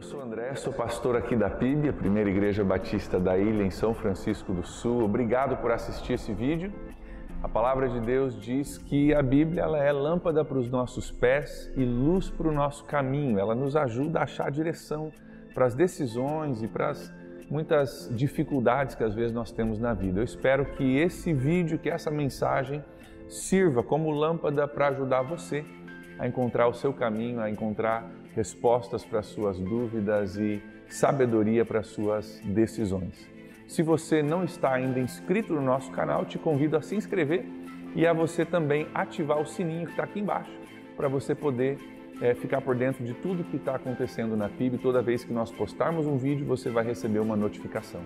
sou André, sou pastor aqui da PIB, a Primeira Igreja Batista da Ilha, em São Francisco do Sul. Obrigado por assistir esse vídeo. A palavra de Deus diz que a Bíblia ela é lâmpada para os nossos pés e luz para o nosso caminho. Ela nos ajuda a achar direção para as decisões e para as muitas dificuldades que às vezes nós temos na vida. Eu espero que esse vídeo, que essa mensagem sirva como lâmpada para ajudar você a encontrar o seu caminho, a encontrar respostas para as suas dúvidas e sabedoria para as suas decisões. Se você não está ainda inscrito no nosso canal, te convido a se inscrever e a você também ativar o sininho que está aqui embaixo, para você poder ficar por dentro de tudo que está acontecendo na PIB. Toda vez que nós postarmos um vídeo, você vai receber uma notificação.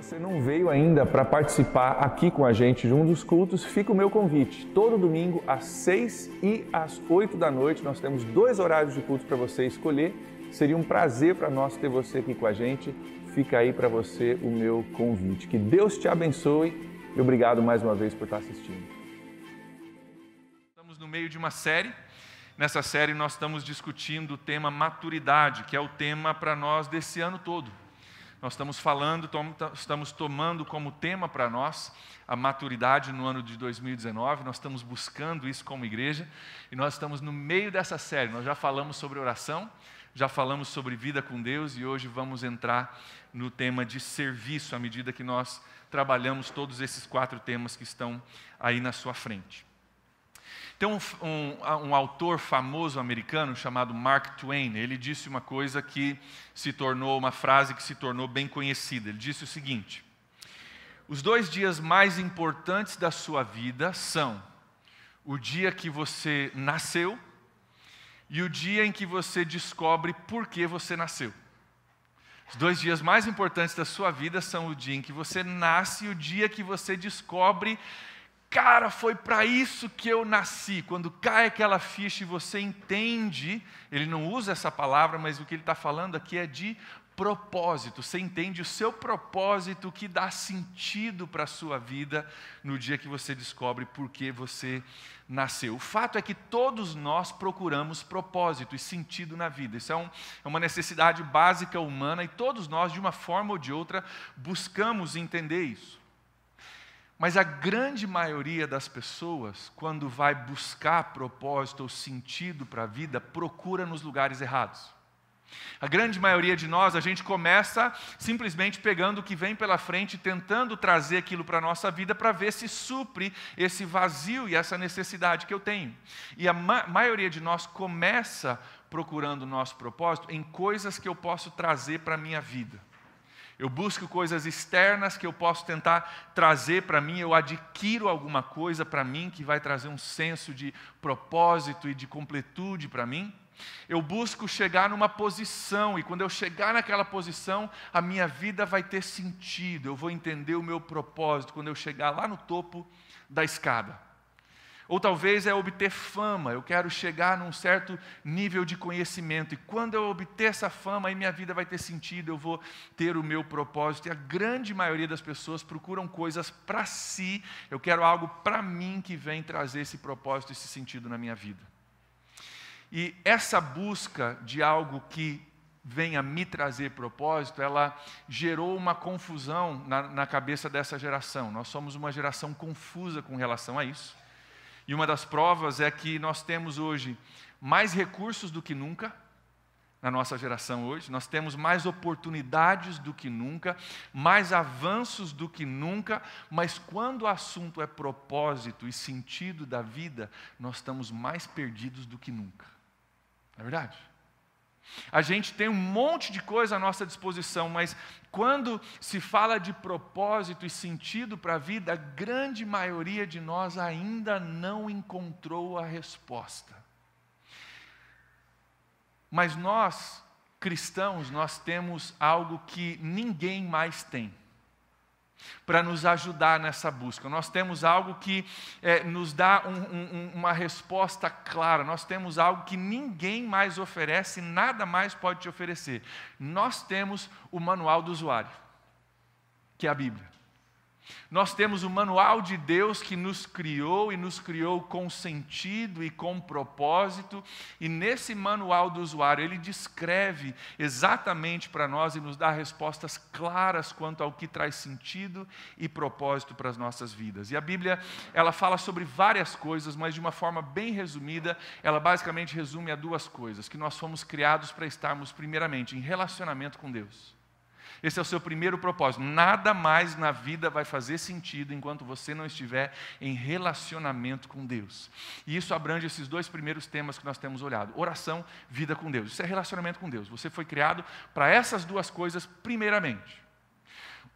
Se você não veio ainda para participar aqui com a gente de um dos cultos, fica o meu convite. Todo domingo, às 6 e às 8 da noite, nós temos 2 horários de culto para você escolher. Seria um prazer para nós ter você aqui com a gente. Fica aí para você o meu convite. Que Deus te abençoe e obrigado mais uma vez por estar assistindo. Estamos no meio de uma série. Nessa série nós estamos discutindo o tema maturidade, que é o tema para nós desse ano todo. Nós estamos tomando como tema para nós a maturidade no ano de 2019, nós estamos buscando isso como igreja e nós estamos no meio dessa série. Nós já falamos sobre oração, já falamos sobre vida com Deus e hoje vamos entrar no tema de serviço à medida que nós trabalhamos todos esses 4 temas que estão aí na sua frente. Tem um autor famoso americano chamado Mark Twain. Ele disse uma coisa uma frase que se tornou bem conhecida. Ele disse o seguinte: os 2 dias mais importantes da sua vida são o dia que você nasceu e o dia em que você descobre por que você nasceu. Os 2 dias mais importantes da sua vida são o dia em que você nasce e o dia que você descobre: cara, foi para isso que eu nasci. Quando cai aquela ficha e você entende, ele não usa essa palavra, mas o que ele está falando aqui é de propósito. Você entende o seu propósito que dá sentido para a sua vida no dia que você descobre por que você nasceu. O fato é que todos nós procuramos propósito e sentido na vida. Isso é uma necessidade básica humana e todos nós, de uma forma ou de outra, buscamos entender isso. Mas a grande maioria das pessoas, quando vai buscar propósito ou sentido para a vida, procura nos lugares errados. A grande maioria de nós, a gente começa simplesmente pegando o que vem pela frente, tentando trazer aquilo para a nossa vida para ver se supre esse vazio e essa necessidade que eu tenho. E a maioria de nós começa procurando o nosso propósito em coisas que eu posso trazer para a minha vida. Eu busco coisas externas que eu posso tentar trazer para mim, eu adquiro alguma coisa para mim que vai trazer um senso de propósito e de completude para mim. Eu busco chegar numa posição e quando eu chegar naquela posição, a minha vida vai ter sentido, eu vou entender o meu propósito quando eu chegar lá no topo da escada. Ou talvez é obter fama, eu quero chegar num certo nível de conhecimento. E quando eu obter essa fama, aí minha vida vai ter sentido, eu vou ter o meu propósito. E a grande maioria das pessoas procuram coisas para si. Eu quero algo para mim que vem trazer esse propósito, esse sentido na minha vida. E essa busca de algo que venha me trazer propósito, ela gerou uma confusão na cabeça dessa geração. Nós somos uma geração confusa com relação a isso. E uma das provas é que nós temos hoje mais recursos do que nunca, na nossa geração hoje, nós temos mais oportunidades do que nunca, mais avanços do que nunca, mas quando o assunto é propósito e sentido da vida, nós estamos mais perdidos do que nunca. Não é verdade? A gente tem um monte de coisa à nossa disposição, mas quando se fala de propósito e sentido para a vida, a grande maioria de nós ainda não encontrou a resposta. Mas nós, cristãos, nós temos algo que ninguém mais tem para nos ajudar nessa busca. Nós temos algo que nos dá uma resposta clara. Nós temos algo que ninguém mais oferece, nada mais pode te oferecer. Nós temos o manual do usuário, que é a Bíblia. Nós temos o manual de Deus que nos criou e nos criou com sentido e com propósito. E nesse manual do usuário, ele descreve exatamente para nós e nos dá respostas claras quanto ao que traz sentido e propósito para as nossas vidas. E a Bíblia, ela fala sobre várias coisas, mas de uma forma bem resumida, ela basicamente resume a duas coisas: que nós fomos criados para estarmos primeiramente em relacionamento com Deus. Esse é o seu primeiro propósito. Nada mais na vida vai fazer sentido enquanto você não estiver em relacionamento com Deus. E isso abrange esses dois primeiros temas que nós temos olhado: oração, vida com Deus. Isso é relacionamento com Deus. Você foi criado para essas duas coisas primeiramente.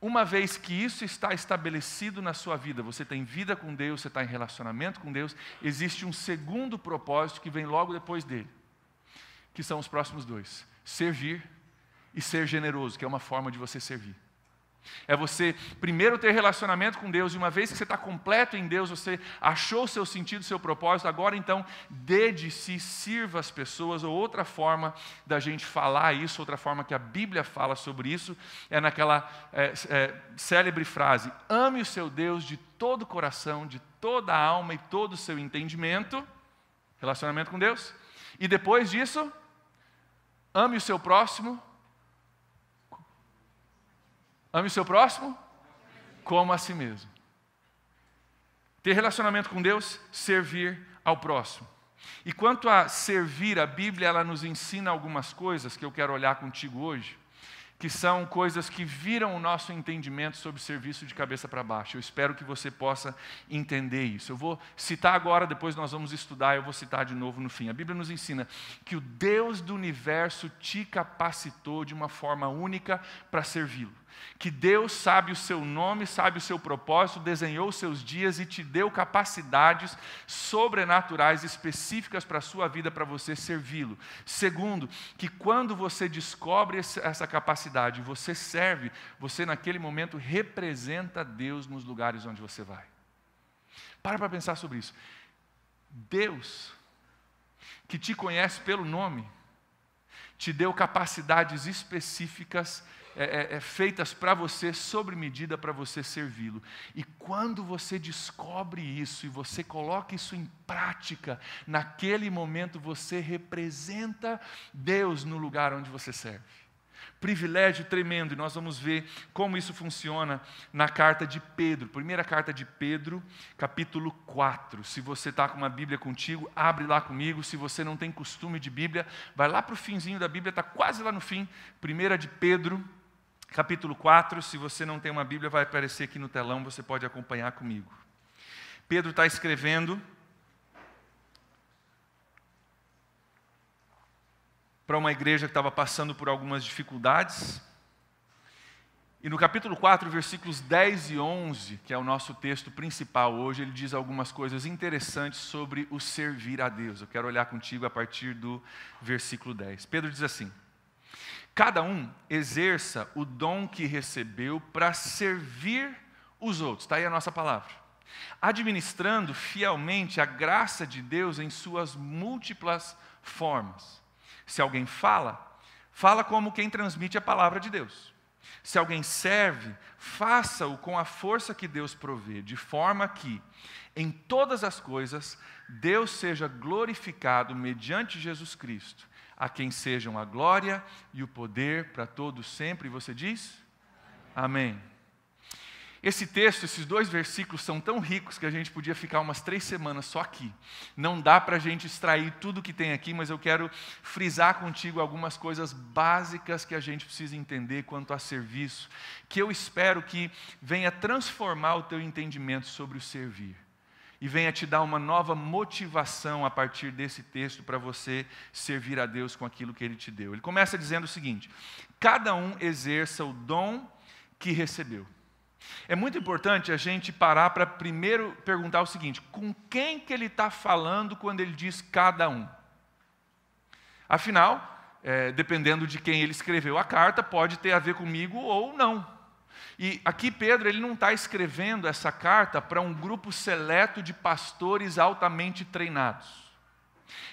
Uma vez que isso está estabelecido na sua vida, você tem vida com Deus, você está em relacionamento com Deus, existe um segundo propósito que vem logo depois dele, que são os próximos dois: servir e ser generoso, que é uma forma de você servir. É você primeiro ter relacionamento com Deus, e uma vez que você está completo em Deus, você achou o seu sentido, o seu propósito, agora então dedique-se, sirva as pessoas. Ou outra forma da gente falar isso, outra forma que a Bíblia fala sobre isso, é naquela célebre frase: ame o seu Deus de todo o coração, de toda a alma e todo o seu entendimento. Relacionamento com Deus. E depois disso, ame o seu próximo. Ame o seu próximo como a si mesmo. Ter relacionamento com Deus, servir ao próximo. E quanto a servir, a Bíblia ela nos ensina algumas coisas que eu quero olhar contigo hoje, que são coisas que viram o nosso entendimento sobre serviço de cabeça para baixo. Eu espero que você possa entender isso. Eu vou citar agora, depois nós vamos estudar, eu vou citar de novo no fim. A Bíblia nos ensina que o Deus do universo te capacitou de uma forma única para servi-lo. Que Deus sabe o seu nome, sabe o seu propósito, desenhou os seus dias e te deu capacidades sobrenaturais específicas para a sua vida, para você servi-lo. Segundo, que quando você descobre essa capacidade, você serve, você naquele momento representa Deus nos lugares onde você vai. Para pensar sobre isso. Deus, que te conhece pelo nome, te deu capacidades específicas feitas para você, sob medida, para você servi-lo. E quando você descobre isso e você coloca isso em prática, naquele momento você representa Deus no lugar onde você serve. Privilégio tremendo, e nós vamos ver como isso funciona na carta de Pedro. Primeira carta de Pedro, capítulo 4. Se você está com uma Bíblia contigo, abre lá comigo. Se você não tem costume de Bíblia, vai lá para o finzinho da Bíblia, está quase lá no fim. Primeira de Pedro, capítulo 4, se você não tem uma Bíblia, vai aparecer aqui no telão, você pode acompanhar comigo. Pedro está escrevendo para uma igreja que estava passando por algumas dificuldades. E no capítulo 4, versículos 10 e 11, que é o nosso texto principal hoje, ele diz algumas coisas interessantes sobre o servir a Deus. Eu quero olhar contigo a partir do versículo 10. Pedro diz assim: cada um exerça o dom que recebeu para servir os outros. Está aí a nossa palavra. Administrando fielmente a graça de Deus em suas múltiplas formas. Se alguém fala, fala como quem transmite a palavra de Deus. Se alguém serve, faça-o com a força que Deus provê, de forma que, em todas as coisas, Deus seja glorificado mediante Jesus Cristo, a quem sejam a glória e o poder para todos sempre. E você diz? Amém. Esse texto, esses dois versículos são tão ricos que a gente podia ficar umas 3 semanas só aqui. Não dá para a gente extrair tudo que tem aqui, mas eu quero frisar contigo algumas coisas básicas que a gente precisa entender quanto a serviço, que eu espero que venha transformar o teu entendimento sobre o servir. E venha te dar uma nova motivação a partir desse texto para você servir a Deus com aquilo que Ele te deu. Ele começa dizendo o seguinte: cada um exerça o dom que recebeu. É muito importante a gente parar para primeiro perguntar o seguinte: com quem que ele está falando quando ele diz cada um? Afinal, dependendo de quem ele escreveu a carta, pode ter a ver comigo ou não. E aqui Pedro ele não está escrevendo essa carta para um grupo seleto de pastores altamente treinados.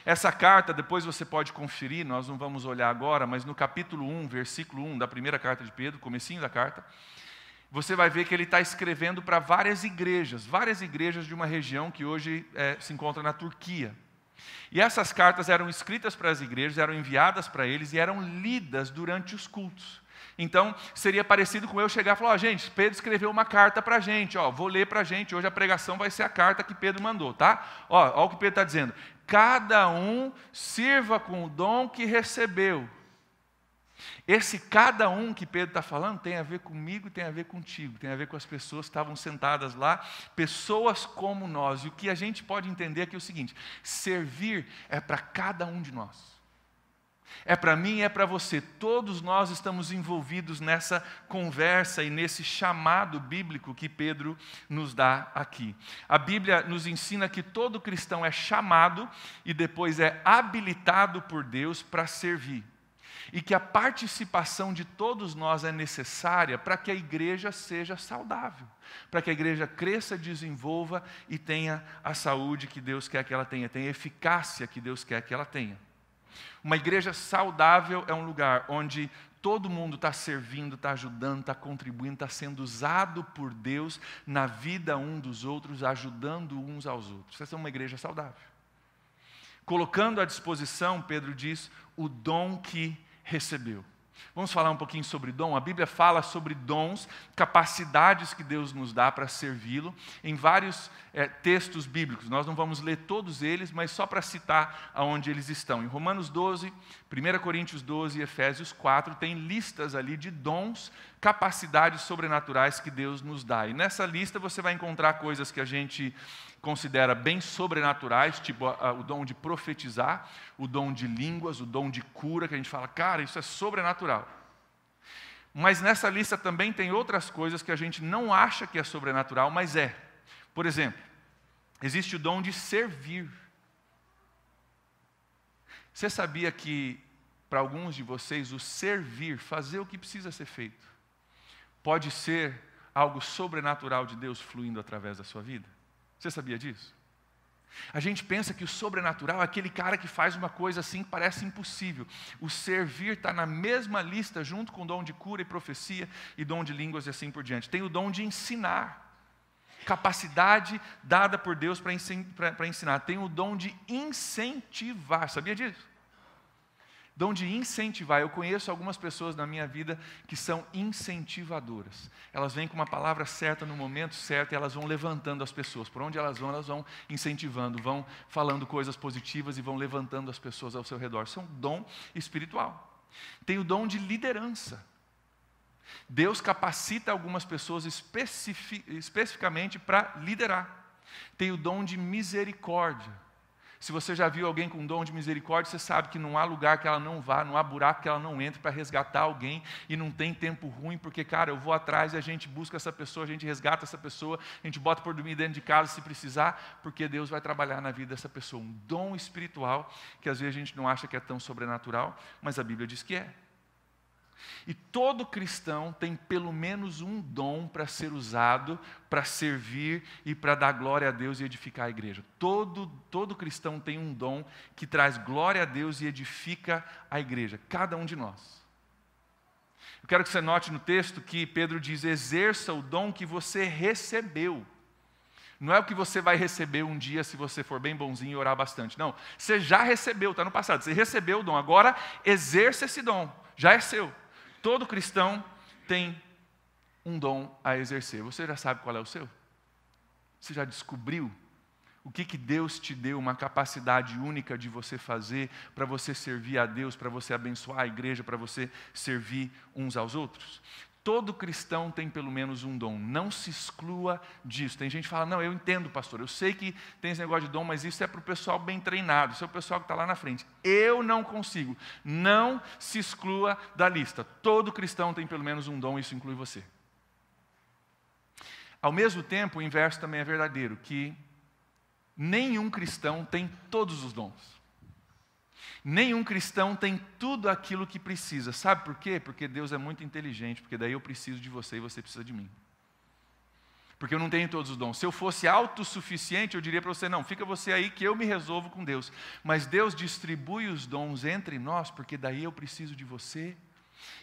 Essa carta, depois você pode conferir, nós não vamos olhar agora, mas no capítulo 1, versículo 1 da primeira carta de Pedro, comecinho da carta, você vai ver que ele está escrevendo para várias igrejas de uma região que hoje se encontra na Turquia. E essas cartas eram escritas para as igrejas, eram enviadas para eles e eram lidas durante os cultos. Então, seria parecido com eu chegar e falar, gente, Pedro escreveu uma carta para a gente, vou ler para a gente, hoje a pregação vai ser a carta que Pedro mandou, tá? Olha o que Pedro está dizendo, cada um sirva com o dom que recebeu. Esse cada um que Pedro está falando tem a ver comigo e tem a ver contigo, tem a ver com as pessoas que estavam sentadas lá, pessoas como nós. E o que a gente pode entender aqui é o seguinte, servir é para cada um de nós. É para mim e é para você, todos nós estamos envolvidos nessa conversa e nesse chamado bíblico que Pedro nos dá aqui. A Bíblia nos ensina que todo cristão é chamado e depois é habilitado por Deus para servir. E que a participação de todos nós é necessária para que a igreja seja saudável, para que a igreja cresça, desenvolva e tenha a saúde que Deus quer que ela tenha, tenha a eficácia que Deus quer que ela tenha. Uma igreja saudável é um lugar onde todo mundo está servindo, está ajudando, está contribuindo, está sendo usado por Deus na vida um dos outros, ajudando uns aos outros. Essa é uma igreja saudável. Colocando à disposição, Pedro diz, o dom que recebeu. Vamos falar um pouquinho sobre dom? A Bíblia fala sobre dons, capacidades que Deus nos dá para servi-lo, em vários textos bíblicos. Nós não vamos ler todos eles, mas só para citar aonde eles estão. Em Romanos 12, 1 Coríntios 12 e Efésios 4, tem listas ali de dons, capacidades sobrenaturais que Deus nos dá. E nessa lista você vai encontrar coisas que a gente considera bem sobrenaturais, tipo o dom de profetizar, o dom de línguas, o dom de cura, que a gente fala, cara, isso é sobrenatural. Mas nessa lista também tem outras coisas que a gente não acha que é sobrenatural, mas é. Por exemplo, existe o dom de servir. Você sabia que, para alguns de vocês, o servir, fazer o que precisa ser feito, pode ser algo sobrenatural de Deus fluindo através da sua vida? Você sabia disso? A gente pensa que o sobrenatural é aquele cara que faz uma coisa assim que parece impossível. O servir está na mesma lista junto com o dom de cura e profecia e dom de línguas e assim por diante. Tem o dom de ensinar, capacidade dada por Deus para ensinar. Tem o dom de incentivar, sabia disso? Dom de incentivar. Eu conheço algumas pessoas na minha vida que são incentivadoras. Elas vêm com uma palavra certa no momento certo e elas vão levantando as pessoas. Por onde elas vão incentivando, vão falando coisas positivas e vão levantando as pessoas ao seu redor. Isso é um dom espiritual. Tem o dom de liderança. Deus capacita algumas pessoas especificamente para liderar. Tem o dom de misericórdia. Se você já viu alguém com dom de misericórdia, você sabe que não há lugar que ela não vá, não há buraco que ela não entre para resgatar alguém, e não tem tempo ruim, porque, cara, eu vou atrás e a gente busca essa pessoa, a gente resgata essa pessoa, a gente bota por dormir dentro de casa se precisar, porque Deus vai trabalhar na vida dessa pessoa. Um dom espiritual que às vezes a gente não acha que é tão sobrenatural, mas a Bíblia diz que é. E todo cristão tem pelo menos um dom para ser usado, para servir e para dar glória a Deus e edificar a igreja. Todo cristão tem um dom que traz glória a Deus e edifica a igreja, cada um de nós. Eu quero que você note no texto que Pedro diz, exerça o dom que você recebeu. Não é o que você vai receber um dia se você for bem bonzinho e orar bastante. Não, você já recebeu, está no passado, você recebeu o dom, agora exerça esse dom, já é seu. Todo cristão tem um dom a exercer. Você já sabe qual é o seu? Você já descobriu o que Deus te deu, uma capacidade única de você fazer para você servir a Deus, para você abençoar a igreja, para você servir uns aos outros? Todo cristão tem pelo menos um dom, não se exclua disso. Tem gente que fala, não, eu entendo, pastor, eu sei que tem esse negócio de dom, mas isso é para o pessoal bem treinado, isso é o pessoal que está lá na frente. Eu não consigo, não se exclua da lista. Todo cristão tem pelo menos um dom, isso inclui você. Ao mesmo tempo, o inverso também é verdadeiro, que nenhum cristão tem todos os dons. Nenhum cristão tem tudo aquilo que precisa. Sabe por quê? Porque Deus é muito inteligente, porque daí eu preciso de você e você precisa de mim. Porque eu não tenho todos os dons. Se eu fosse autossuficiente, eu diria para você, não, fica você aí que eu me resolvo com Deus. Mas Deus distribui os dons entre nós, porque daí eu preciso de você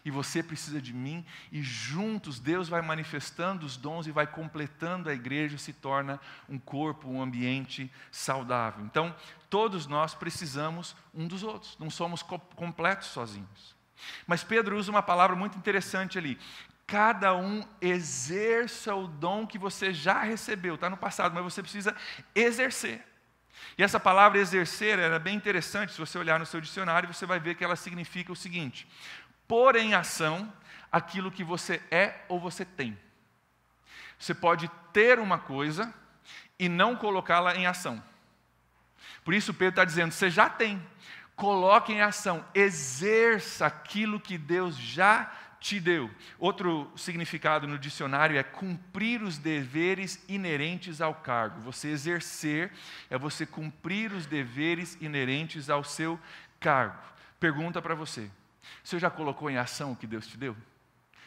E você precisa de mim, e juntos Deus vai manifestando os dons e vai completando a igreja, se torna um corpo, um ambiente saudável. Então, todos nós precisamos um dos outros, não somos completos sozinhos. Mas Pedro usa uma palavra muito interessante ali. Cada um exerça o dom que você já recebeu, está no passado, mas você precisa exercer. E essa palavra exercer era bem interessante, se você olhar no seu dicionário, você vai ver que ela significa o seguinte: pôr em ação aquilo que você é ou você tem. Você pode ter uma coisa e não colocá-la em ação. Por isso Pedro está dizendo, você já tem, coloque em ação, exerça aquilo que Deus já te deu. Outro significado no dicionário é cumprir os deveres inerentes ao cargo. Você exercer é você cumprir os deveres inerentes ao seu cargo. Pergunta para você: você já colocou em ação o que Deus te deu?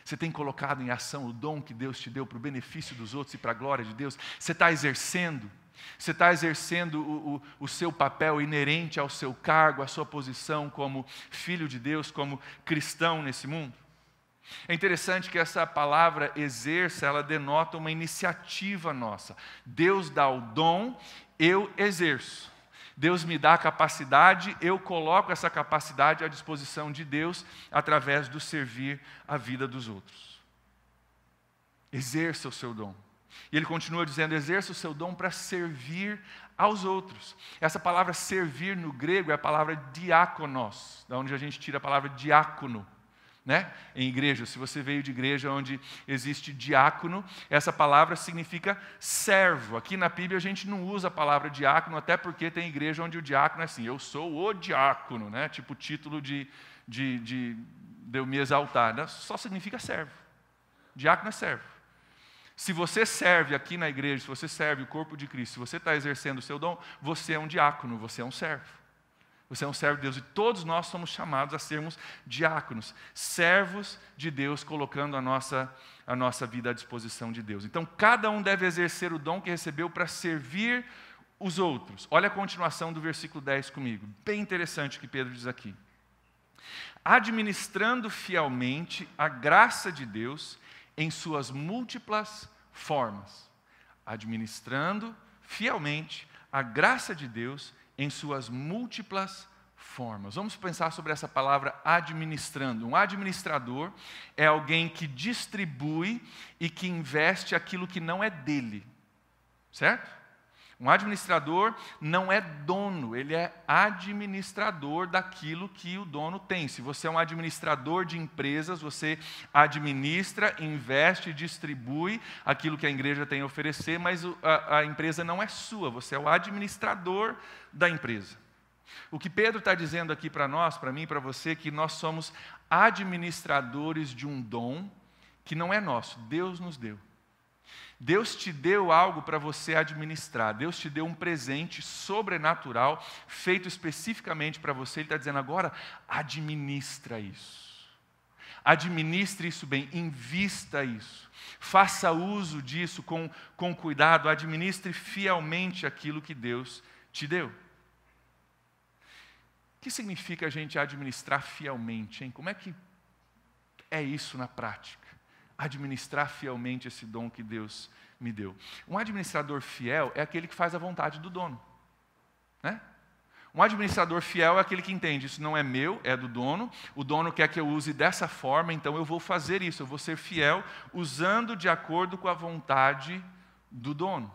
Você tem colocado em ação o dom que Deus te deu para o benefício dos outros e para a glória de Deus? Você está exercendo? Você está exercendo o seu papel inerente ao seu cargo, à sua posição como filho de Deus, como cristão nesse mundo? É interessante que essa palavra exerça, ela denota uma iniciativa nossa. Deus dá o dom, eu exerço. Deus me dá a capacidade, eu coloco essa capacidade à disposição de Deus através do servir a vida dos outros. Exerça o seu dom. E ele continua dizendo, exerça o seu dom para servir aos outros. Essa palavra servir no grego é a palavra diákonos, da onde a gente tira a palavra diácono. Né? Em igreja, se você veio de igreja onde existe diácono, essa palavra significa servo. Aqui na Bíblia a gente não usa a palavra diácono, até porque tem igreja onde o diácono é assim, eu sou o diácono, né? Tipo título de eu me exaltar, né? Só significa servo. Diácono é servo. Se você serve aqui na igreja, se você serve o corpo de Cristo, se você está exercendo o seu dom, você é um diácono, você é um servo. Você é um servo de Deus e todos nós somos chamados a sermos diáconos, servos de Deus, colocando a nossa vida à disposição de Deus. Então, cada um deve exercer o dom que recebeu para servir os outros. Olha a continuação do versículo 10 comigo. Bem interessante o que Pedro diz aqui. Administrando fielmente a graça de Deus em suas múltiplas formas. Administrando fielmente a graça de Deus em suas múltiplas formas. Vamos pensar sobre essa palavra administrando. Um administrador é alguém que distribui e que investe aquilo que não é dele. Certo? Um administrador não é dono, ele é administrador daquilo que o dono tem. Se você é um administrador de empresas, você administra, investe, distribui aquilo que a igreja tem a oferecer, mas a empresa não é sua, você é o administrador da empresa. O que Pedro está dizendo aqui para nós, para mim e para você, é que nós somos administradores de um dom que não é nosso, Deus nos deu. Deus te deu algo para você administrar. Deus te deu um presente sobrenatural, feito especificamente para você. Ele está dizendo agora, administra isso. Administre isso bem, invista isso. Faça uso disso com cuidado, administre fielmente aquilo que Deus te deu. O que significa a gente administrar fielmente, hein? Como é que é isso na prática? Administrar fielmente esse dom que Deus me deu. Um administrador fiel é aquele que faz a vontade do dono. Né? Um administrador fiel é aquele que entende, isso não é meu, é do dono, o dono quer que eu use dessa forma, então eu vou fazer isso, eu vou ser fiel, usando de acordo com a vontade do dono.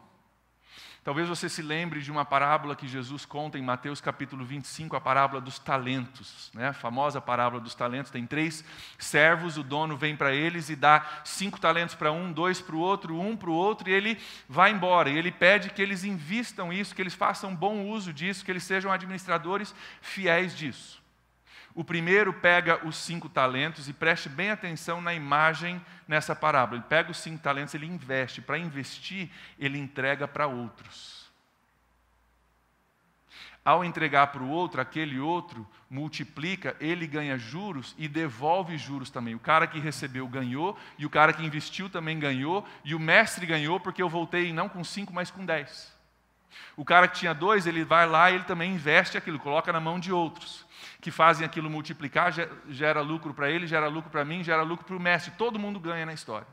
Talvez você se lembre de uma parábola que Jesus conta em Mateus capítulo 25, a parábola dos talentos, né? A famosa parábola dos talentos. Tem 3 servos, o dono vem para eles e dá 5 talentos para um, 2 para o outro, 1 para o outro, e ele vai embora. E ele pede que eles invistam isso, que eles façam bom uso disso, que eles sejam administradores fiéis disso. O primeiro pega os 5 talentos, e preste bem atenção na imagem nessa parábola. Ele pega os 5 talentos, ele investe. Para investir, ele entrega para outros. Ao entregar para o outro, aquele outro multiplica, ele ganha juros e devolve juros também. O cara que recebeu ganhou, e o cara que investiu também ganhou, e o mestre ganhou porque eu voltei não com 5, mas com 10. O cara que tinha 2, ele vai lá e ele também investe aquilo, coloca na mão de outros, que fazem aquilo multiplicar, gera lucro para ele, gera lucro para mim, gera lucro para o mestre. Todo mundo ganha na história.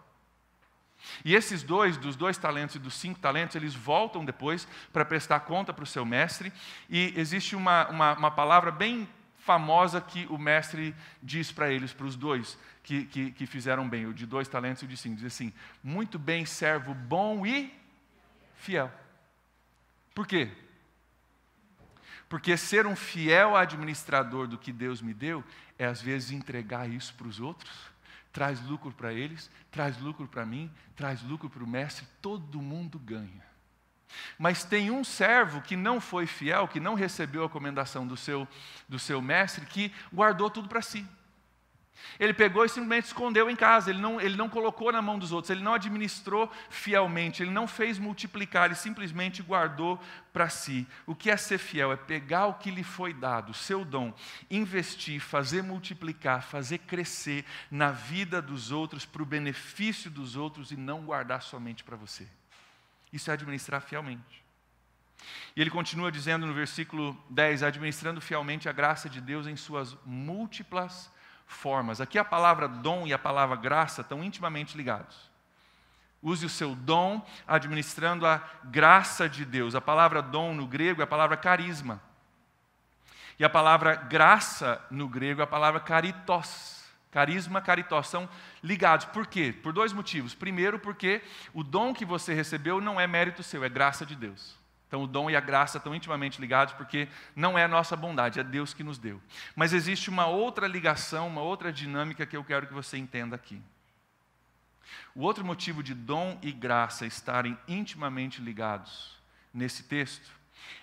E esses 2, dos 2 talentos e dos 5 talentos, eles voltam depois para prestar conta para o seu mestre. E existe uma palavra bem famosa que o mestre diz para eles, para os 2 que fizeram bem, o de 2 talentos e o de 5. Diz assim: muito bem, servo bom e fiel. Por quê? Porque ser um fiel administrador do que Deus me deu é às vezes entregar isso para os outros. Traz lucro para eles, traz lucro para mim, traz lucro para o mestre, todo mundo ganha. Mas tem um servo que não foi fiel, que não recebeu a comendação do seu mestre, que guardou tudo para si. Ele pegou e simplesmente escondeu em casa, ele não colocou na mão dos outros, ele não administrou fielmente, ele não fez multiplicar, ele simplesmente guardou para si. O que é ser fiel? É pegar o que lhe foi dado, o seu dom, investir, fazer multiplicar, fazer crescer na vida dos outros, para o benefício dos outros e não guardar somente para você. Isso é administrar fielmente. E ele continua dizendo no versículo 10, administrando fielmente a graça de Deus em suas múltiplas formas. Aqui a palavra dom e a palavra graça estão intimamente ligados. Use o seu dom administrando a graça de Deus. A palavra dom no grego é a palavra carisma. E a palavra graça no grego é a palavra caritos. Carisma, caritos, são ligados. Por quê? Por 2 motivos. Primeiro, porque o dom que você recebeu não é mérito seu, é graça de Deus. Então o dom e a graça estão intimamente ligados porque não é a nossa bondade, é Deus que nos deu. Mas existe uma outra ligação, uma outra dinâmica que eu quero que você entenda aqui. O outro motivo de dom e graça estarem intimamente ligados nesse texto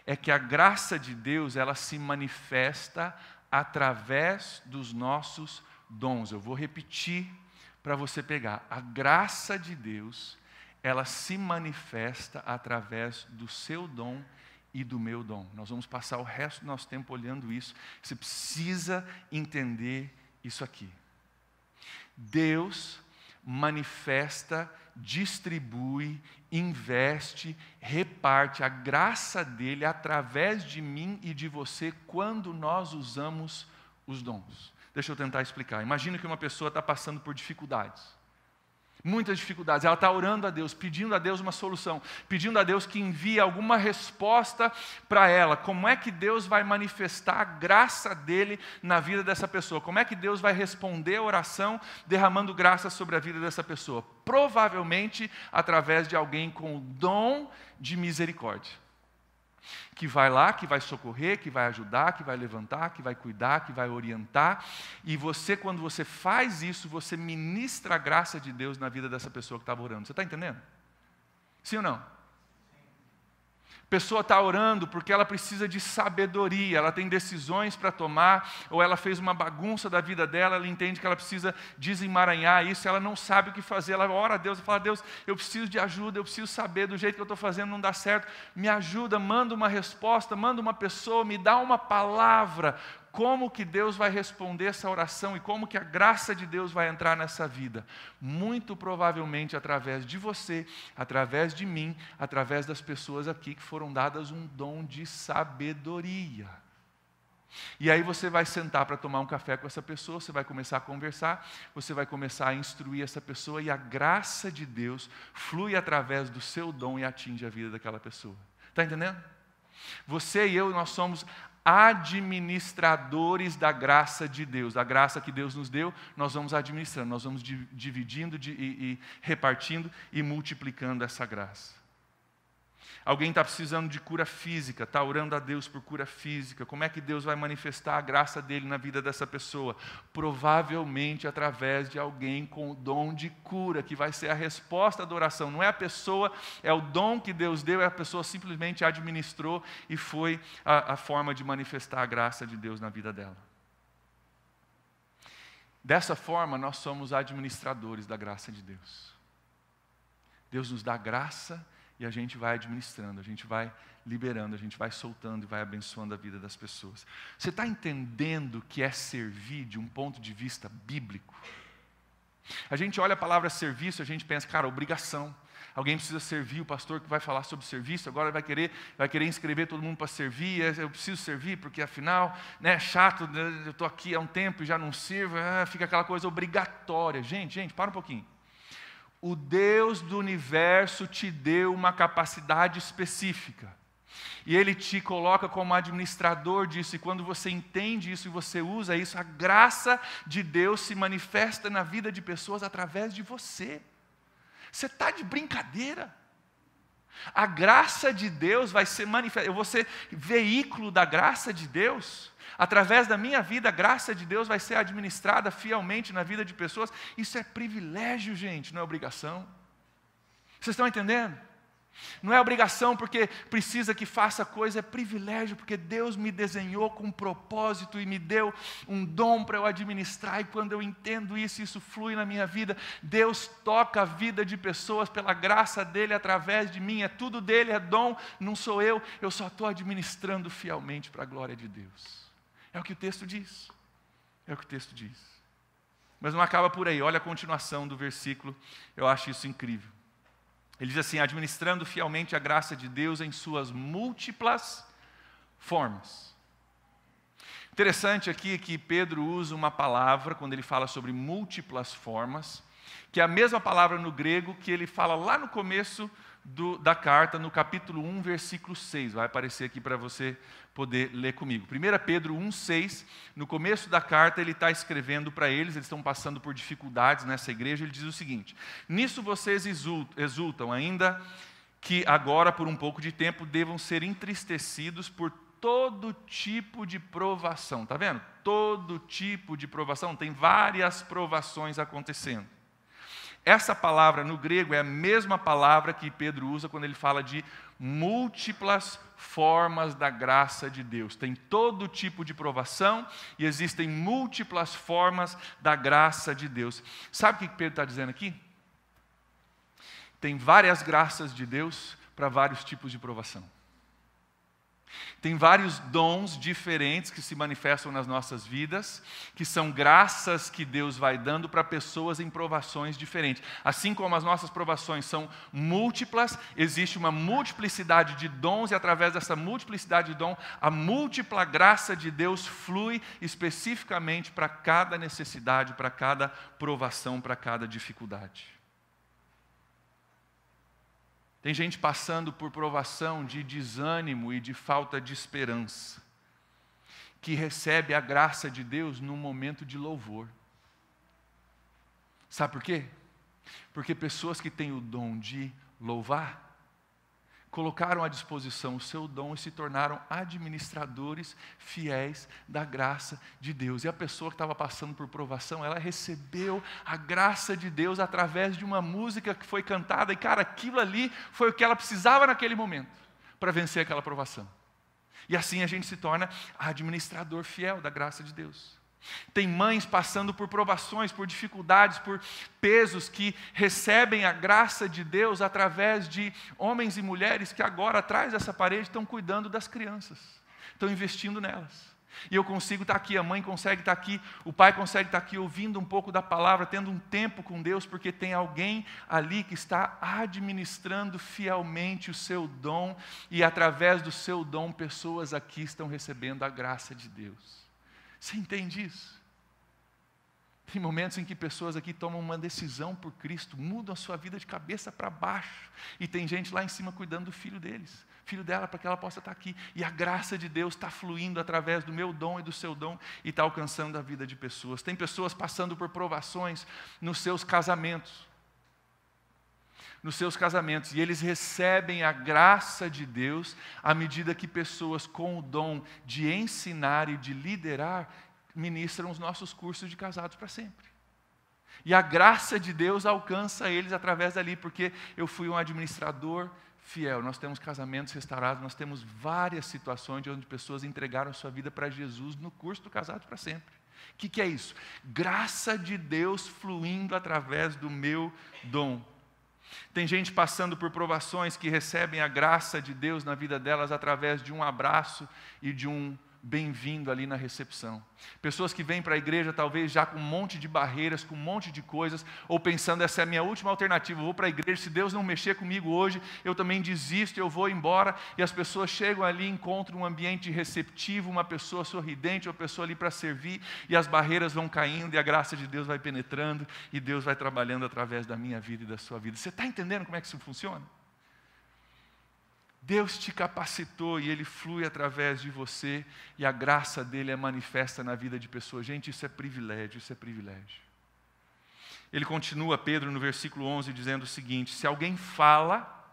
é que a graça de Deus, ela se manifesta através dos nossos dons. Eu vou repetir para você pegar. A graça de Deus, ela se manifesta através do seu dom e do meu dom. Nós vamos passar o resto do nosso tempo olhando isso. Você precisa entender isso aqui. Deus manifesta, distribui, investe, reparte a graça dele através de mim e de você quando nós usamos os dons. Deixa eu tentar explicar. Imagina que uma pessoa está passando por dificuldades. Muitas dificuldades, ela está orando a Deus, pedindo a Deus uma solução, pedindo a Deus que envie alguma resposta para ela. Como é que Deus vai manifestar a graça dele na vida dessa pessoa? Como é que Deus vai responder a oração derramando graça sobre a vida dessa pessoa? Provavelmente através de alguém com o dom de misericórdia. Que vai lá, que vai socorrer, que vai ajudar, que vai levantar, que vai cuidar, que vai orientar. E você, quando você faz isso, você ministra a graça de Deus na vida dessa pessoa que estava orando. Você está entendendo? Sim ou não? A pessoa está orando porque ela precisa de sabedoria, ela tem decisões para tomar, ou ela fez uma bagunça da vida dela, ela entende que ela precisa desemaranhar isso, ela não sabe o que fazer, ela ora a Deus e fala: Deus, eu preciso de ajuda, eu preciso saber, do jeito que eu estou fazendo não dá certo, me ajuda, manda uma resposta, manda uma pessoa, me dá uma palavra. Como que Deus vai responder essa oração e como que a graça de Deus vai entrar nessa vida? Muito provavelmente através de você, através de mim, através das pessoas aqui que foram dadas um dom de sabedoria. E aí você vai sentar para tomar um café com essa pessoa, você vai começar a conversar, você vai começar a instruir essa pessoa e a graça de Deus flui através do seu dom e atinge a vida daquela pessoa. Está entendendo? Você e eu, nós somos administradores da graça de Deus. A graça que Deus nos deu, nós vamos administrando, nós vamos dividindo e repartindo e multiplicando essa graça. Alguém está precisando de cura física, está orando a Deus por cura física. Como é que Deus vai manifestar a graça dele na vida dessa pessoa? Provavelmente através de alguém com o dom de cura, que vai ser a resposta da oração. Não é a pessoa, é o dom que Deus deu, é a pessoa simplesmente administrou e foi a forma de manifestar a graça de Deus na vida dela. Dessa forma, nós somos administradores da graça de Deus. Deus nos dá graça e a gente vai administrando, a gente vai liberando, a gente vai soltando e vai abençoando a vida das pessoas. Você está entendendo o que é servir de um ponto de vista bíblico? A gente olha a palavra serviço, a gente pensa, cara, obrigação. Alguém precisa servir, o pastor que vai falar sobre serviço, agora vai querer inscrever todo mundo para servir, eu preciso servir, porque afinal, né, chato, eu estou aqui há um tempo e já não sirvo, fica aquela coisa obrigatória. Gente, para um pouquinho. O Deus do universo te deu uma capacidade específica. E Ele te coloca como administrador disso, e quando você entende isso e você usa isso, a graça de Deus se manifesta na vida de pessoas através de você. Você está de brincadeira? A graça de Deus vai ser manifestada, eu vou ser veículo da graça de Deus. Através da minha vida, a graça de Deus vai ser administrada fielmente na vida de pessoas. Isso é privilégio, gente, não é obrigação. Vocês estão entendendo? Não é obrigação porque precisa que faça coisa, é privilégio porque Deus me desenhou com um propósito e me deu um dom para eu administrar, e quando eu entendo isso, isso flui na minha vida. Deus toca a vida de pessoas pela graça dEle através de mim, é tudo dEle, é dom, não sou eu só estou administrando fielmente para a glória de Deus. É o que o texto diz, Mas não acaba por aí, olha a continuação do versículo, eu acho isso incrível. Ele diz assim: administrando fielmente a graça de Deus em suas múltiplas formas. Interessante aqui que Pedro usa uma palavra, quando ele fala sobre múltiplas formas, que é a mesma palavra no grego que ele fala lá no começo da carta, no capítulo 1, versículo 6. Vai aparecer aqui para você poder ler comigo. 1 Pedro 1,6, no começo da carta ele está escrevendo para eles estão passando por dificuldades nessa igreja, ele diz o seguinte: nisso vocês exultam, ainda que agora por um pouco de tempo devam ser entristecidos por todo tipo de provação. Está vendo? Todo tipo de provação, tem várias provações acontecendo. Essa palavra no grego é a mesma palavra que Pedro usa quando ele fala de múltiplas formas da graça de Deus. Tem todo tipo de provação e existem múltiplas formas da graça de Deus. Sabe o que Pedro está dizendo aqui? Tem várias graças de Deus para vários tipos de provação. Tem vários dons diferentes que se manifestam nas nossas vidas, que são graças que Deus vai dando para pessoas em provações diferentes. Assim como as nossas provações são múltiplas, existe uma multiplicidade de dons, e através dessa multiplicidade de dom, a múltipla graça de Deus flui especificamente para cada necessidade, para cada provação, para cada dificuldade. Tem gente passando por provação de desânimo e de falta de esperança, que recebe a graça de Deus num momento de louvor. Sabe por quê? Porque pessoas que têm o dom de louvar, colocaram à disposição o seu dom e se tornaram administradores fiéis da graça de Deus. E a pessoa que estava passando por provação, ela recebeu a graça de Deus através de uma música que foi cantada, e cara, aquilo ali foi o que ela precisava naquele momento, para vencer aquela provação. E assim a gente se torna administrador fiel da graça de Deus. Tem mães passando por provações, por dificuldades, por pesos, que recebem a graça de Deus através de homens e mulheres que agora, atrás dessa parede, estão cuidando das crianças, estão investindo nelas. E eu consigo estar aqui, a mãe consegue estar aqui, o pai consegue estar aqui ouvindo um pouco da palavra, tendo um tempo com Deus, porque tem alguém ali que está administrando fielmente o seu dom, e através do seu dom, pessoas aqui estão recebendo a graça de Deus. Você entende isso? Tem momentos em que pessoas aqui tomam uma decisão por Cristo, mudam a sua vida de cabeça para baixo, e tem gente lá em cima cuidando do filho dela, para que ela possa estar aqui, e a graça de Deus está fluindo através do meu dom e do seu dom, e está alcançando a vida de pessoas. Tem pessoas passando por provações nos seus casamentos, e eles recebem a graça de Deus à medida que pessoas com o dom de ensinar e de liderar ministram os nossos cursos de casados para sempre. E a graça de Deus alcança eles através dali, porque eu fui um administrador fiel. Nós temos casamentos restaurados, nós temos várias situações onde pessoas entregaram a sua vida para Jesus no curso do Casados para Sempre. O que é isso? Graça de Deus fluindo através do meu dom. Tem gente passando por provações que recebem a graça de Deus na vida delas através de um abraço e de um bem-vindo ali na recepção. Pessoas que vêm para a igreja talvez já com um monte de barreiras, com um monte de coisas, ou pensando, essa é a minha última alternativa, eu vou para a igreja, se Deus não mexer comigo hoje, eu também desisto, eu vou embora. E as pessoas chegam ali e encontram um ambiente receptivo, uma pessoa sorridente, uma pessoa ali para servir, e as barreiras vão caindo, e a graça de Deus vai penetrando, e Deus vai trabalhando através da minha vida e da sua vida. Você está entendendo como é que isso funciona? Deus te capacitou e Ele flui através de você, e a graça dEle é manifesta na vida de pessoas. Gente, isso é privilégio, isso é privilégio. Ele continua, Pedro, no versículo 11, dizendo o seguinte: se alguém fala,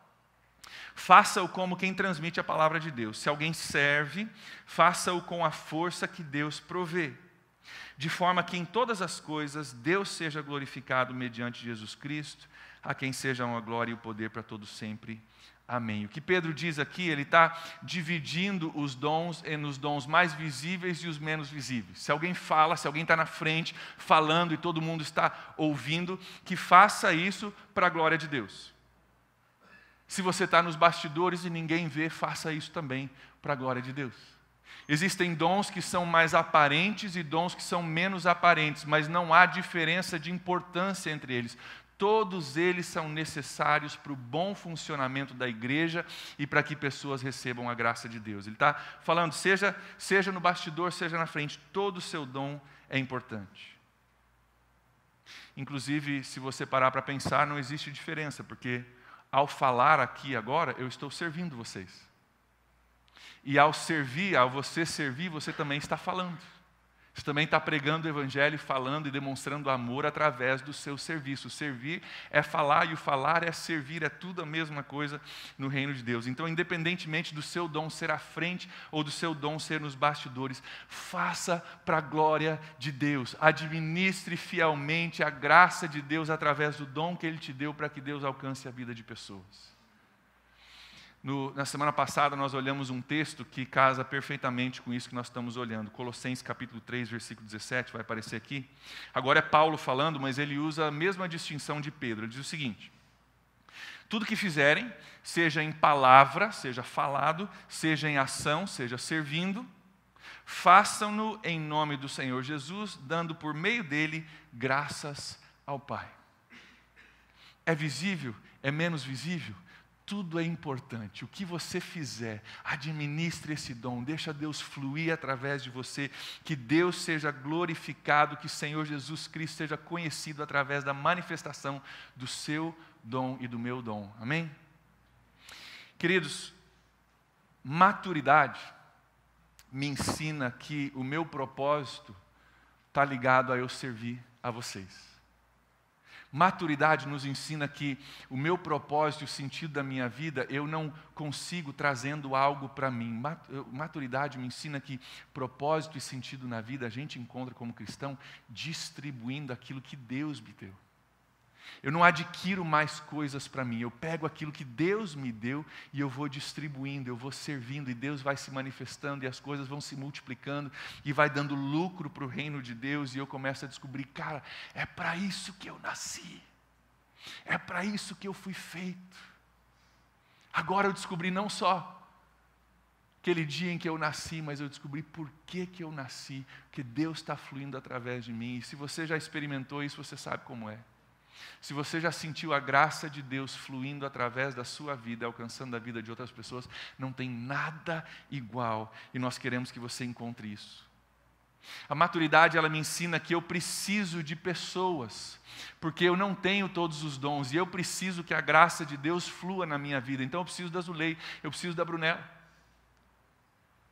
faça-o como quem transmite a palavra de Deus. Se alguém serve, faça-o com a força que Deus provê, de forma que em todas as coisas Deus seja glorificado mediante Jesus Cristo, a quem sejam a glória e o poder para todos sempre. Amém. O que Pedro diz aqui, ele está dividindo os dons nos dons mais visíveis e os menos visíveis. Se alguém fala, se alguém está na frente falando e todo mundo está ouvindo, que faça isso para a glória de Deus. Se você está nos bastidores e ninguém vê, faça isso também para a glória de Deus. Existem dons que são mais aparentes e dons que são menos aparentes, mas não há diferença de importância entre eles. Todos eles são necessários para o bom funcionamento da igreja e para que pessoas recebam a graça de Deus. Ele está falando, seja no bastidor, seja na frente, todo o seu dom é importante. Inclusive, se você parar para pensar, não existe diferença, porque ao falar aqui agora, eu estou servindo vocês. E ao você servir, você também está falando. Você também está pregando o Evangelho, falando e demonstrando amor através do seu serviço. Servir é falar e o falar é servir, é tudo a mesma coisa no reino de Deus. Então, independentemente do seu dom ser à frente ou do seu dom ser nos bastidores, faça para a glória de Deus. Administre fielmente a graça de Deus através do dom que Ele te deu para que Deus alcance a vida de pessoas. Na semana passada nós olhamos um texto que casa perfeitamente com isso que nós estamos olhando. Colossenses capítulo 3, versículo 17, vai aparecer aqui. Agora é Paulo falando, mas ele usa a mesma distinção de Pedro. Ele diz o seguinte: tudo que fizerem, seja em palavra, seja falado, seja em ação, seja servindo, façam-no em nome do Senhor Jesus, dando por meio dele graças ao Pai. É visível? É menos visível? Tudo é importante. O que você fizer, administre esse dom, deixa Deus fluir através de você, que Deus seja glorificado, que o Senhor Jesus Cristo seja conhecido através da manifestação do seu dom e do meu dom. Amém? Queridos, maturidade me ensina que o meu propósito está ligado a eu servir a vocês. Maturidade nos ensina que o meu propósito e o sentido da minha vida, eu não consigo trazendo algo para mim. Maturidade me ensina que propósito e sentido na vida a gente encontra como cristão distribuindo aquilo que Deus me deu. Eu não adquiro mais coisas para mim, eu pego aquilo que Deus me deu e eu vou distribuindo, eu vou servindo, e Deus vai se manifestando e as coisas vão se multiplicando e vai dando lucro para o reino de Deus, e eu começo a descobrir, cara, é para isso que eu nasci, é para isso que eu fui feito. Agora eu descobri não só aquele dia em que eu nasci, mas eu descobri por que eu nasci, porque Deus está fluindo através de mim, e se você já experimentou isso, você sabe como é. Se você já sentiu a graça de Deus fluindo através da sua vida, alcançando a vida de outras pessoas, não tem nada igual, e nós queremos que você encontre isso. A maturidade, ela me ensina que eu preciso de pessoas, porque eu não tenho todos os dons, e eu preciso que a graça de Deus flua na minha vida. Então eu preciso da Zulei, eu preciso da Brunella.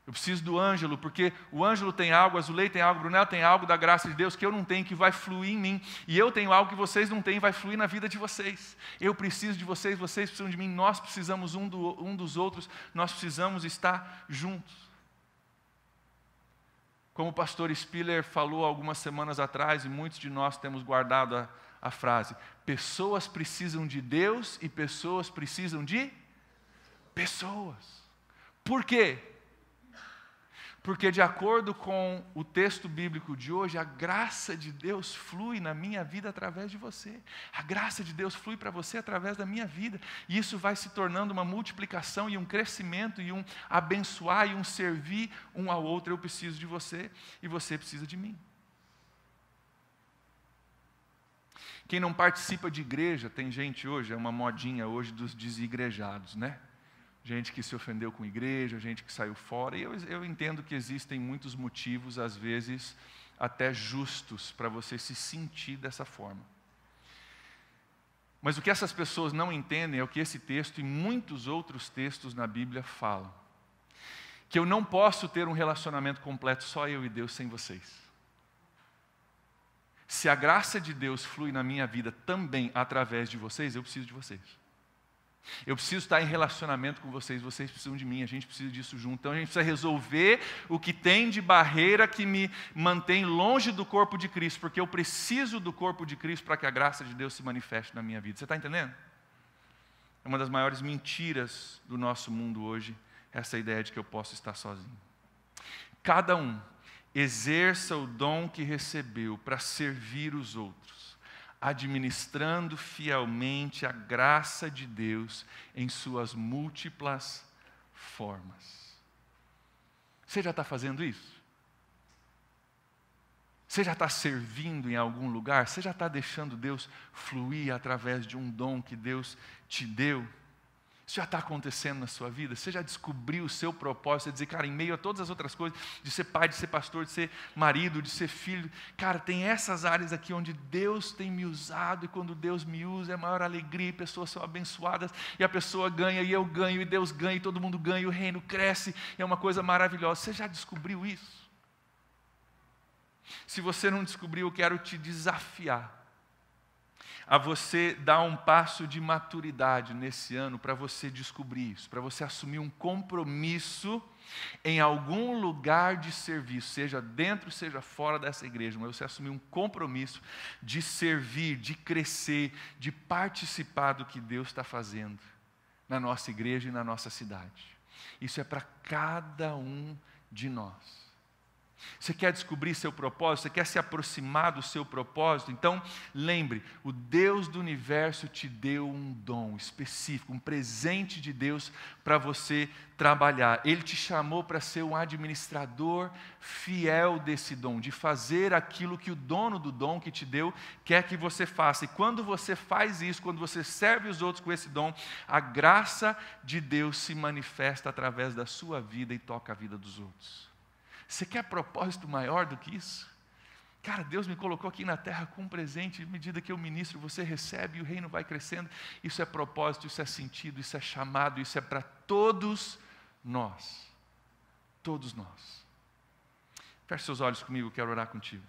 Eu preciso do Ângelo, porque o Ângelo tem algo, a Zulei tem algo, a Brunella tem algo da graça de Deus que eu não tenho, que vai fluir em mim. E eu tenho algo que vocês não têm, vai fluir na vida de vocês. Eu preciso de vocês, vocês precisam de mim, nós precisamos um dos outros, nós precisamos estar juntos. Como o pastor Spiller falou algumas semanas atrás, e muitos de nós temos guardado a frase: pessoas precisam de Deus e pessoas precisam de pessoas. Por quê? Porque de acordo com o texto bíblico de hoje, a graça de Deus flui na minha vida através de você. A graça de Deus flui para você através da minha vida. E isso vai se tornando uma multiplicação e um crescimento e um abençoar e um servir um ao outro. Eu preciso de você e você precisa de mim. Quem não participa de igreja, tem gente hoje, é uma modinha hoje dos desigrejados, né? Gente que se ofendeu com a igreja, gente que saiu fora. E eu entendo que existem muitos motivos, às vezes, até justos, para você se sentir dessa forma. Mas o que essas pessoas não entendem é o que esse texto e muitos outros textos na Bíblia falam. Que eu não posso ter um relacionamento completo só eu e Deus sem vocês. Se a graça de Deus flui na minha vida também através de vocês, eu preciso de vocês. Eu preciso estar em relacionamento com vocês, vocês precisam de mim, a gente precisa disso junto. Então a gente precisa resolver o que tem de barreira que me mantém longe do corpo de Cristo, porque eu preciso do corpo de Cristo para que a graça de Deus se manifeste na minha vida. Você está entendendo? É uma das maiores mentiras do nosso mundo hoje, essa ideia de que eu posso estar sozinho. Cada um exerça o dom que recebeu para servir os outros, administrando fielmente a graça de Deus em suas múltiplas formas. Você já está fazendo isso? Você já está servindo em algum lugar? Você já está deixando Deus fluir através de um dom que Deus te deu? Isso já está acontecendo na sua vida? Você já descobriu o seu propósito? Você dizer, cara, em meio a todas as outras coisas, de ser pai, de ser pastor, de ser marido, de ser filho, cara, tem essas áreas aqui onde Deus tem me usado, e quando Deus me usa é a maior alegria, e pessoas são abençoadas, e a pessoa ganha, e eu ganho, e Deus ganha, e todo mundo ganha, e o reino cresce, é uma coisa maravilhosa. Você já descobriu isso? Se você não descobriu, eu quero te desafiar a você dar um passo de maturidade nesse ano para você descobrir isso, para você assumir um compromisso em algum lugar de serviço, seja dentro, seja fora dessa igreja, mas você assumir um compromisso de servir, de crescer, de participar do que Deus está fazendo na nossa igreja e na nossa cidade. Isso é para cada um de nós. Você quer descobrir seu propósito? Você quer se aproximar do seu propósito? Então, lembre, o Deus do universo te deu um dom específico, um presente de Deus para você trabalhar. Ele te chamou para ser um administrador fiel desse dom, de fazer aquilo que o dono do dom que te deu quer que você faça. E quando você faz isso, quando você serve os outros com esse dom, a graça de Deus se manifesta através da sua vida e toca a vida dos outros. Você quer propósito maior do que isso? Cara, Deus me colocou aqui na terra com um presente, à medida que eu ministro, você recebe e o reino vai crescendo. Isso é propósito, isso é sentido, isso é chamado, isso é para todos nós. Todos nós. Feche seus olhos comigo, eu quero orar contigo.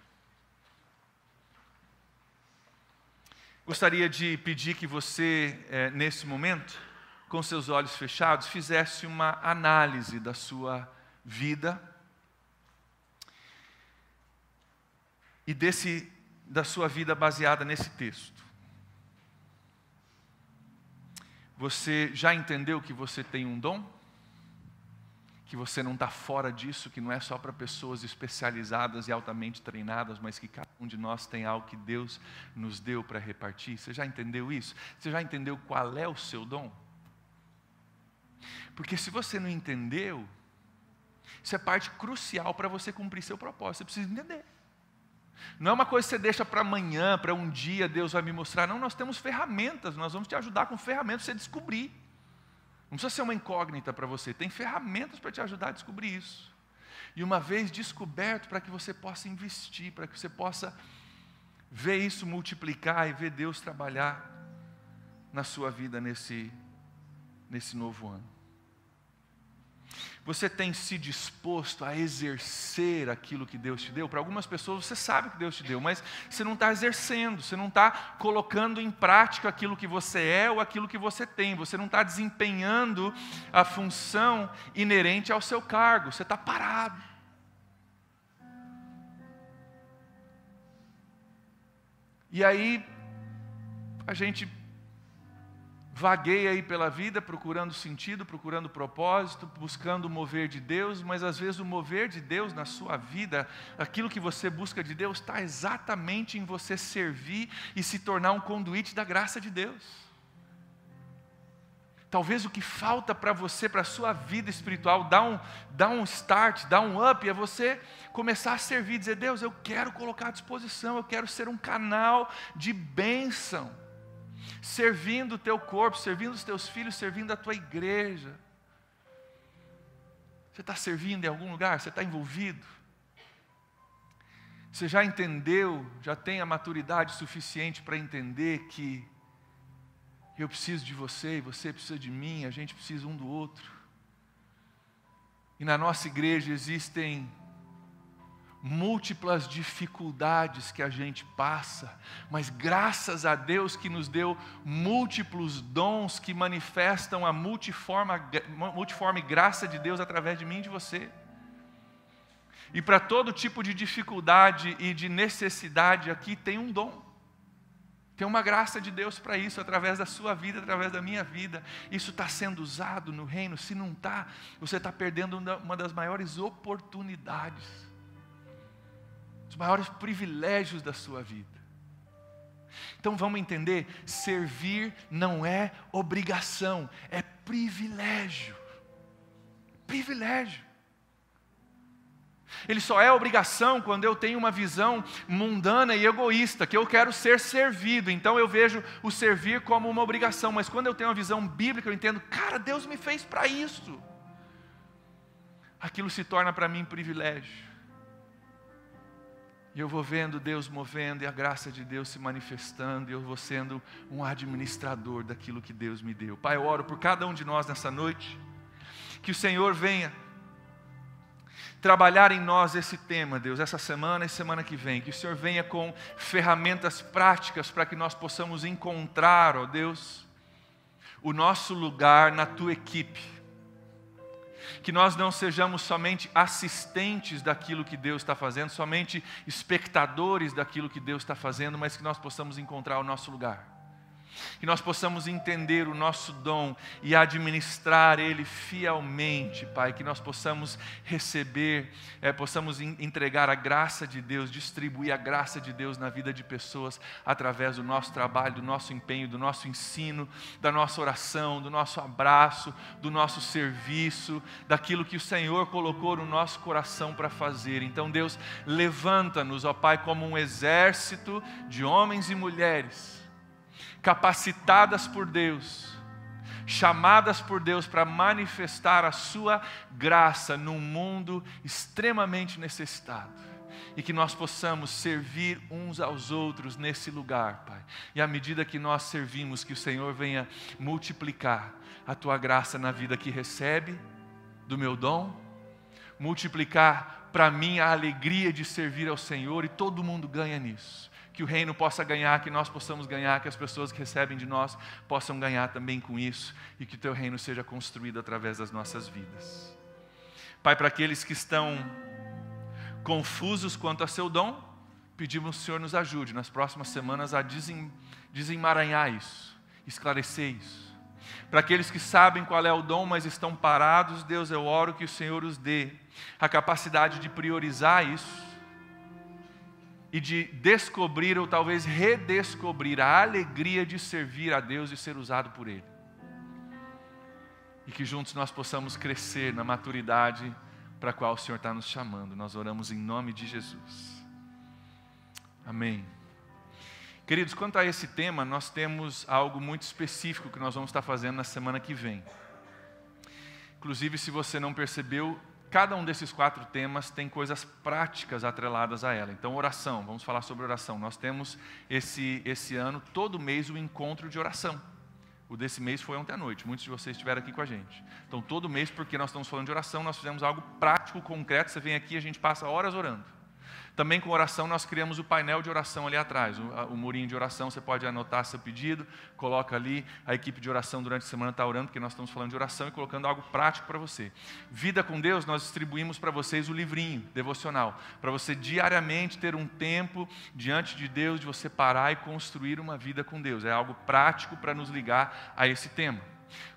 Gostaria de pedir que você, nesse momento, com seus olhos fechados, fizesse uma análise da sua vida e da sua vida baseada nesse texto. Você já entendeu que você tem um dom? Que você não está fora disso, que não é só para pessoas especializadas e altamente treinadas, mas que cada um de nós tem algo que Deus nos deu para repartir? Você já entendeu isso? Você já entendeu qual é o seu dom? Porque se você não entendeu, isso é parte crucial para você cumprir seu propósito. Você precisa entender. Não é uma coisa que você deixa para amanhã, para um dia Deus vai me mostrar. Não, nós temos ferramentas, nós vamos te ajudar com ferramentas para você descobrir. Não precisa ser uma incógnita para você, tem ferramentas para te ajudar a descobrir isso. E uma vez descoberto, para que você possa investir, para que você possa ver isso multiplicar e ver Deus trabalhar na sua vida nesse novo ano. Você tem se disposto a exercer aquilo que Deus te deu? Para algumas pessoas você sabe que Deus te deu, mas você não está exercendo, você não está colocando em prática aquilo que você é ou aquilo que você tem, você não está desempenhando a função inerente ao seu cargo, você está parado. E aí, a gente vagueia aí pela vida, procurando sentido, procurando propósito, buscando o mover de Deus, mas às vezes o mover de Deus na sua vida, aquilo que você busca de Deus, está exatamente em você servir e se tornar um conduíte da graça de Deus. Talvez o que falta para você, para a sua vida espiritual, dar um start, dar um up, é você começar a servir, dizer: Deus, eu quero colocar à disposição, eu quero ser um canal de bênção, servindo o teu corpo, servindo os teus filhos, servindo a tua igreja. Você está servindo em algum lugar? Você está envolvido? Você já entendeu, já tem a maturidade suficiente para entender que eu preciso de você e você precisa de mim, a gente precisa um do outro. E na nossa igreja existem múltiplas dificuldades que a gente passa, mas graças a Deus que nos deu múltiplos dons que manifestam a multiforme graça de Deus através de mim e de você. E para todo tipo de dificuldade e de necessidade aqui tem um dom. Tem uma graça de Deus para isso, através da sua vida, através da minha vida. Isso está sendo usado no reino. Se não está, você está perdendo uma das maiores oportunidades, os maiores privilégios da sua vida. Então vamos entender, servir não é obrigação, é privilégio. Privilégio. Ele só é obrigação quando eu tenho uma visão mundana e egoísta, que eu quero ser servido, então eu vejo o servir como uma obrigação. Mas quando eu tenho uma visão bíblica, eu entendo: cara, Deus me fez para isso. Aquilo se torna para mim privilégio. E eu vou vendo Deus movendo e a graça de Deus se manifestando, e eu vou sendo um administrador daquilo que Deus me deu. Pai, eu oro por cada um de nós nessa noite, que o Senhor venha trabalhar em nós esse tema, Deus, essa semana e semana que vem. Que o Senhor venha com ferramentas práticas para que nós possamos encontrar, ó Deus, o nosso lugar na Tua equipe. Que nós não sejamos somente assistentes daquilo que Deus está fazendo, somente espectadores daquilo que Deus está fazendo, mas que nós possamos encontrar o nosso lugar. Que nós possamos entender o nosso dom e administrar ele fielmente, Pai. Que nós possamos receber, possamos entregar a graça de Deus, distribuir a graça de Deus na vida de pessoas através do nosso trabalho, do nosso empenho, do nosso ensino, da nossa oração, do nosso abraço, do nosso serviço, daquilo que o Senhor colocou no nosso coração para fazer. Então, Deus, levanta-nos, ó Pai, como um exército de homens e mulheres capacitadas por Deus, chamadas por Deus para manifestar a sua graça num mundo extremamente necessitado. E que nós possamos servir uns aos outros nesse lugar, Pai. E à medida que nós servimos, que o Senhor venha multiplicar a Tua graça na vida que recebe do meu dom, multiplicar para mim a alegria de servir ao Senhor, e todo mundo ganha nisso. Que o reino possa ganhar, que nós possamos ganhar, que as pessoas que recebem de nós possam ganhar também com isso, e que o Teu reino seja construído através das nossas vidas. Pai, para aqueles que estão confusos quanto a Seu dom, pedimos que o Senhor nos ajude nas próximas semanas a desemaranhar isso, esclarecer isso. Para aqueles que sabem qual é o dom, mas estão parados, Deus, eu oro que o Senhor os dê a capacidade de priorizar isso, e de descobrir ou talvez redescobrir a alegria de servir a Deus e ser usado por Ele. E que juntos nós possamos crescer na maturidade para a qual o Senhor está nos chamando. Nós oramos em nome de Jesus. Amém. Queridos, quanto a esse tema, nós temos algo muito específico que nós vamos estar fazendo na semana que vem. Inclusive, se você não percebeu, cada um desses 4 temas tem coisas práticas atreladas a ela. Então, oração, vamos falar sobre oração. Nós temos esse ano, todo mês, o encontro de oração. O desse mês foi ontem à noite, muitos de vocês estiveram aqui com a gente. Então, todo mês, porque nós estamos falando de oração, nós fizemos algo prático, concreto. Você vem aqui, a gente passa horas orando. Também com oração nós criamos o painel de oração ali atrás, o murinho de oração, você pode anotar seu pedido, coloca ali, a equipe de oração durante a semana está orando, porque nós estamos falando de oração e colocando algo prático para você. Vida com Deus, nós distribuímos para vocês o livrinho devocional, para você diariamente ter um tempo diante de Deus, de você parar e construir uma vida com Deus. É algo prático para nos ligar a esse tema.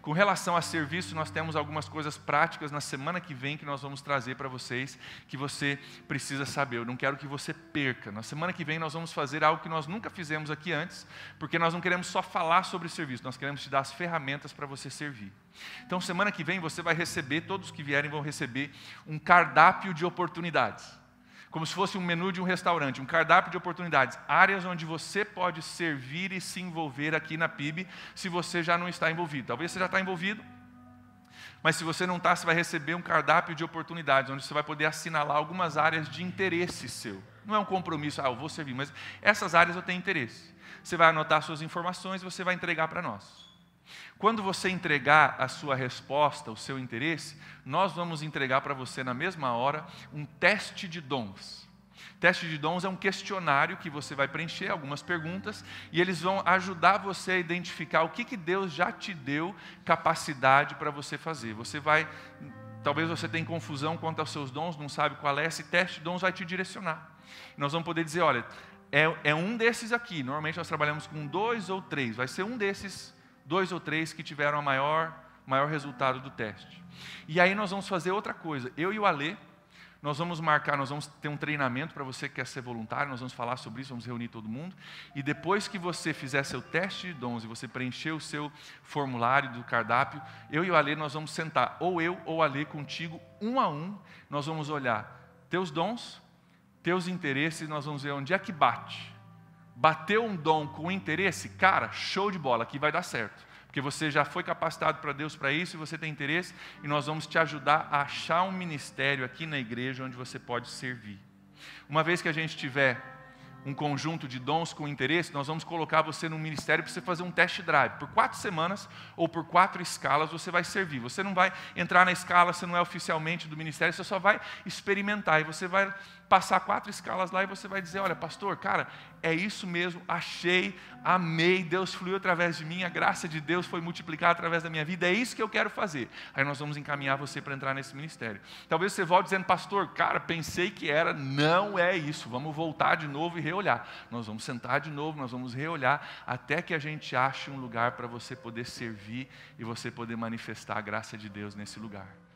Com relação a serviço, nós temos algumas coisas práticas na semana que vem que nós vamos trazer para vocês, que você precisa saber. Eu não quero que você perca. Na semana que vem nós vamos fazer algo que nós nunca fizemos aqui antes, porque nós não queremos só falar sobre serviço, nós queremos te dar as ferramentas para você servir. Então, semana que vem você vai receber, todos que vierem vão receber um cardápio de oportunidades. Como se fosse um menu de um restaurante, um cardápio de oportunidades, áreas onde você pode servir e se envolver aqui na PIB, se você já não está envolvido. Talvez você já está envolvido, mas se você não está, você vai receber um cardápio de oportunidades, onde você vai poder assinalar algumas áreas de interesse seu. Não é um compromisso, eu vou servir, mas essas áreas eu tenho interesse. Você vai anotar suas informações e você vai entregar para nós. Quando você entregar a sua resposta, o seu interesse, nós vamos entregar para você na mesma hora um teste de dons. Teste de dons é um questionário que você vai preencher, algumas perguntas, e eles vão ajudar você a identificar o que Deus já te deu capacidade para você fazer. Talvez você tenha confusão quanto aos seus dons, não sabe qual é, esse teste de dons vai te direcionar. Nós vamos poder dizer, olha, é um desses aqui, normalmente nós trabalhamos com 2 ou 3, vai ser um desses 2 ou 3 que tiveram o maior resultado do teste. E aí nós vamos fazer outra coisa. Eu e o Alê, nós vamos ter um treinamento para você que quer ser voluntário, nós vamos falar sobre isso, vamos reunir todo mundo. E depois que você fizer seu teste de dons e você preencher o seu formulário do cardápio, eu e o Alê, nós vamos sentar, ou eu ou o Alê contigo, um a um, nós vamos olhar teus dons, teus interesses, nós vamos ver onde é que bate. Bateu um dom com interesse? Cara, show de bola, aqui vai dar certo. Porque você já foi capacitado para Deus para isso e você tem interesse, e nós vamos te ajudar a achar um ministério aqui na igreja onde você pode servir. Uma vez que a gente tiver um conjunto de dons com interesse, nós vamos colocar você no ministério para você fazer um test drive. Por 4 semanas ou por 4 escalas você vai servir. Você não vai entrar na escala, você não é oficialmente do ministério, você só vai experimentar. E você vai passar 4 escalas lá e você vai dizer, olha, pastor, cara, é isso mesmo, achei, amei, Deus fluiu através de mim, a graça de Deus foi multiplicada através da minha vida, é isso que eu quero fazer. Aí nós vamos encaminhar você para entrar nesse ministério. Talvez você volte dizendo, pastor, cara, pensei que era, não é isso, vamos voltar de novo e reolhar. Nós vamos sentar de novo, nós vamos reolhar, até que a gente ache um lugar para você poder servir e você poder manifestar a graça de Deus nesse lugar.